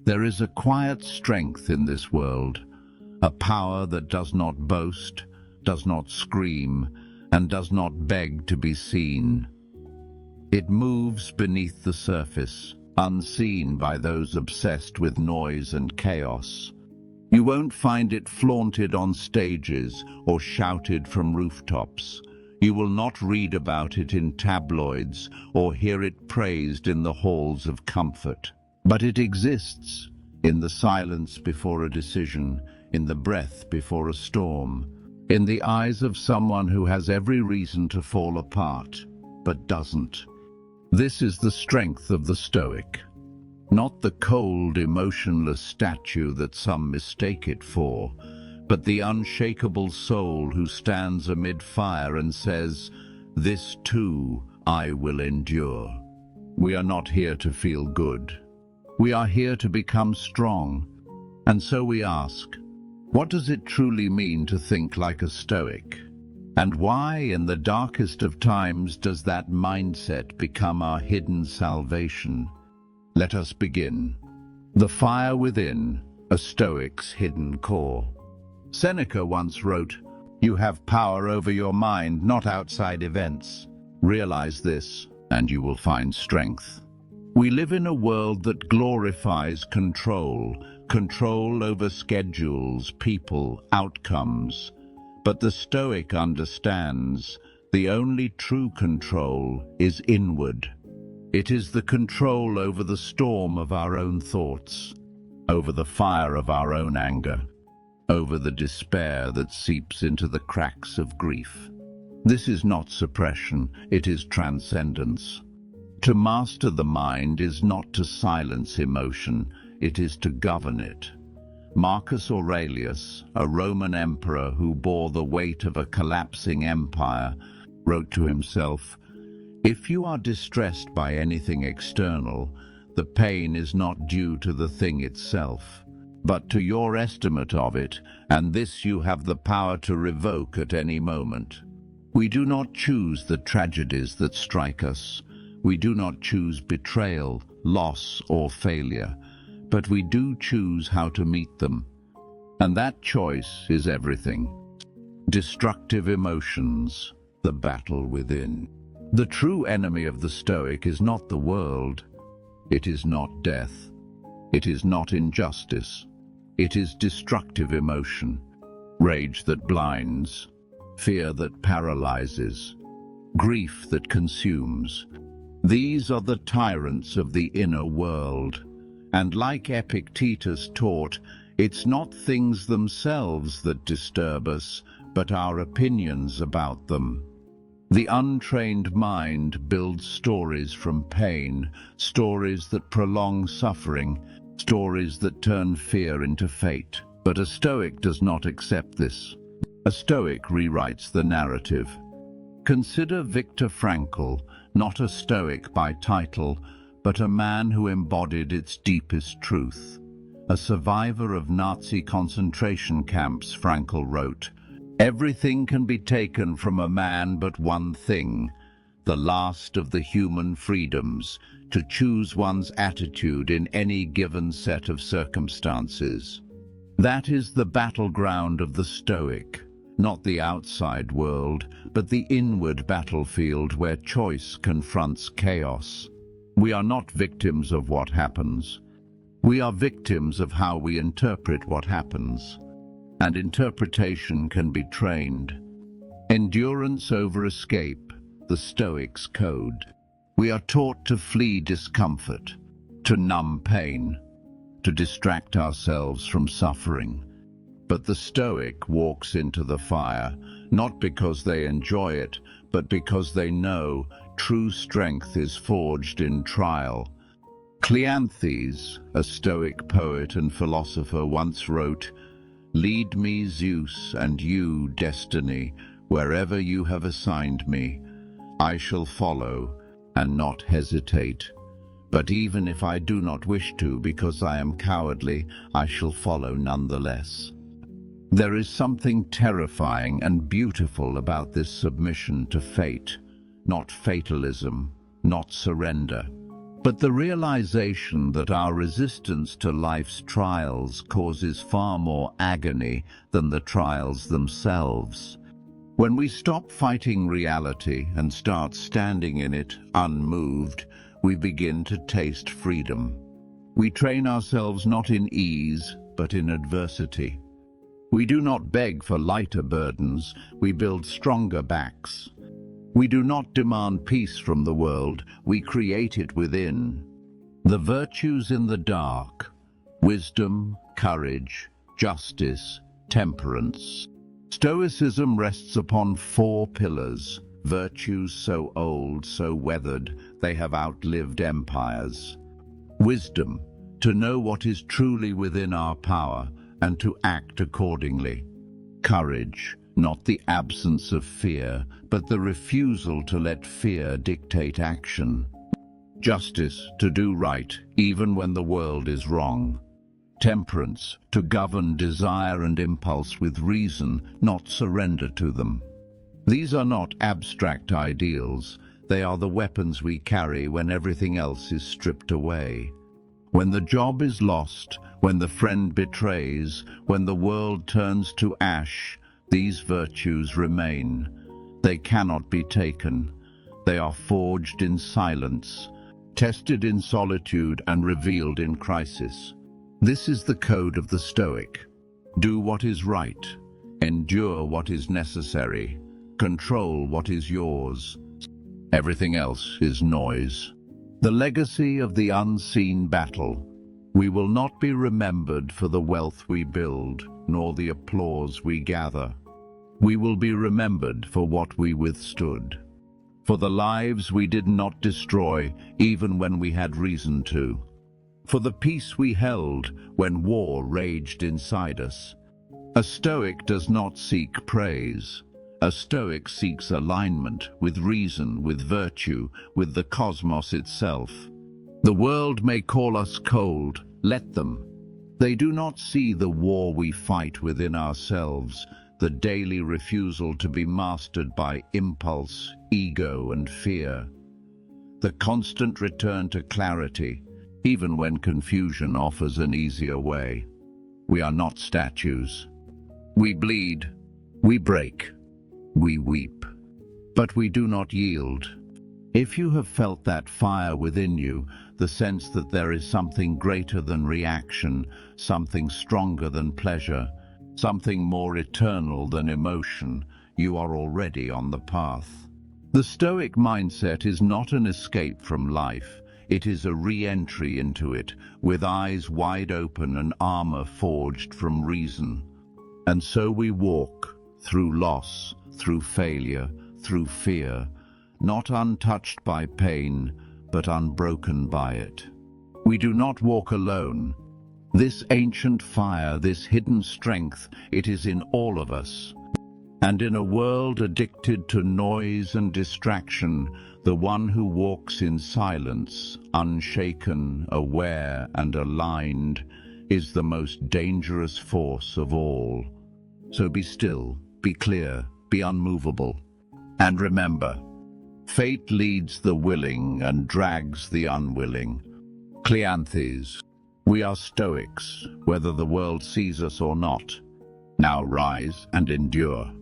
There is a quiet strength in this world, a power that does not boast, does not scream, and does not beg to be seen. It moves beneath the surface, unseen by those obsessed with noise and chaos. You won't find it flaunted on stages or shouted from rooftops. You will not read about it in tabloids or hear it praised in the halls of comfort. But it exists in the silence before a decision, in the breath before a storm, in the eyes of someone who has every reason to fall apart, but doesn't. This is the strength of the Stoic. Not the cold, emotionless statue that some mistake it for, but the unshakable soul who stands amid fire and says, "This too I will endure." We are not here to feel good. We are here to become strong. And so we ask, what does it truly mean to think like a Stoic? And why, in the darkest of times, does that mindset become our hidden salvation? Let us begin. The fire within, a Stoic's hidden core. Seneca once wrote, "You have power over your mind, not outside events. Realize this, and you will find strength." We live in a world that glorifies control over schedules, people, outcomes. But the Stoic understands the only true control is inward. It is the control over the storm of our own thoughts, over the fire of our own anger, over the despair that seeps into the cracks of grief. This is not suppression, it is transcendence. To master the mind is not to silence emotion, it is to govern it. Marcus Aurelius, a Roman emperor who bore the weight of a collapsing empire, wrote to himself, "If you are distressed by anything external, the pain is not due to the thing itself, but to your estimate of it, and this you have the power to revoke at any moment." We do not choose the tragedies that strike us. We do not choose betrayal, loss, or failure, but we do choose how to meet them. And that choice is everything. Destructive emotions, the battle within. The true enemy of the Stoic is not the world. It is not death. It is not injustice. It is destructive emotion, rage that blinds, fear that paralyzes, grief that consumes. These are the tyrants of the inner world. And like Epictetus taught, it's not things themselves that disturb us, but our opinions about them. The untrained mind builds stories from pain, stories that prolong suffering, stories that turn fear into fate. But a Stoic does not accept this. A Stoic rewrites the narrative. Consider Viktor Frankl, not a Stoic by title, but a man who embodied its deepest truth. A survivor of Nazi concentration camps, Frankl wrote, "Everything can be taken from a man but one thing, the last of the human freedoms, to choose one's attitude in any given set of circumstances." That is the battleground of the Stoic, not the outside world, but the inward battlefield where choice confronts chaos. We are not victims of what happens. We are victims of how we interpret what happens. And interpretation can be trained. Endurance over escape, the Stoic's code. We are taught to flee discomfort, to numb pain, to distract ourselves from suffering. But the Stoic walks into the fire, not because they enjoy it, but because they know true strength is forged in trial. Cleanthes, a Stoic poet and philosopher, once wrote, "Lead me, Zeus, and you, Destiny, wherever you have assigned me. I shall follow and not hesitate. But even if I do not wish to because I am cowardly, I shall follow nonetheless." There is something terrifying and beautiful about this submission to fate, not fatalism, not surrender, but the realization that our resistance to life's trials causes far more agony than the trials themselves. When we stop fighting reality and start standing in it unmoved, we begin to taste freedom. We train ourselves not in ease, but in adversity. We do not beg for lighter burdens, we build stronger backs. We do not demand peace from the world, we create it within. The virtues in the dark: wisdom, courage, justice, temperance. Stoicism rests upon 4 pillars, virtues so old, so weathered, they have outlived empires. Wisdom, to know what is truly within our power and to act accordingly. Courage, not the absence of fear, but the refusal to let fear dictate action. Justice, to do right, even when the world is wrong. Temperance, to govern desire and impulse with reason, not surrender to them. These are not abstract ideals, they are the weapons we carry when everything else is stripped away. When the job is lost, when the friend betrays, when the world turns to ash, these virtues remain. They cannot be taken. They are forged in silence, tested in solitude and revealed in crisis. This is the code of the Stoic. Do what is right, endure what is necessary, control what is yours. Everything else is noise. The legacy of the unseen battle. We will not be remembered for the wealth we build, nor the applause we gather. We will be remembered for what we withstood, for the lives we did not destroy even when we had reason to, for the peace we held when war raged inside us. A Stoic does not seek praise. A Stoic seeks alignment with reason, with virtue, with the cosmos itself. The world may call us cold, let them. They do not see the war we fight within ourselves, the daily refusal to be mastered by impulse, ego, and fear. The constant return to clarity, even when confusion offers an easier way. We are not statues. We bleed, we break, we weep, but we do not yield. If you have felt that fire within you, the sense that there is something greater than reaction, something stronger than pleasure, something more eternal than emotion, you are already on the path. The Stoic mindset is not an escape from life. It is a re-entry into it, with eyes wide open and armor forged from reason. And so we walk, through loss, through failure, through fear, not untouched by pain, but unbroken by it. We do not walk alone. This ancient fire, this hidden strength, it is in all of us. And in a world addicted to noise and distraction, the one who walks in silence, unshaken, aware, and aligned, is the most dangerous force of all. So be still, be clear, be unmovable. And remember, fate leads the willing and drags the unwilling. Cleanthes. We are Stoics, whether the world sees us or not. Now rise and endure.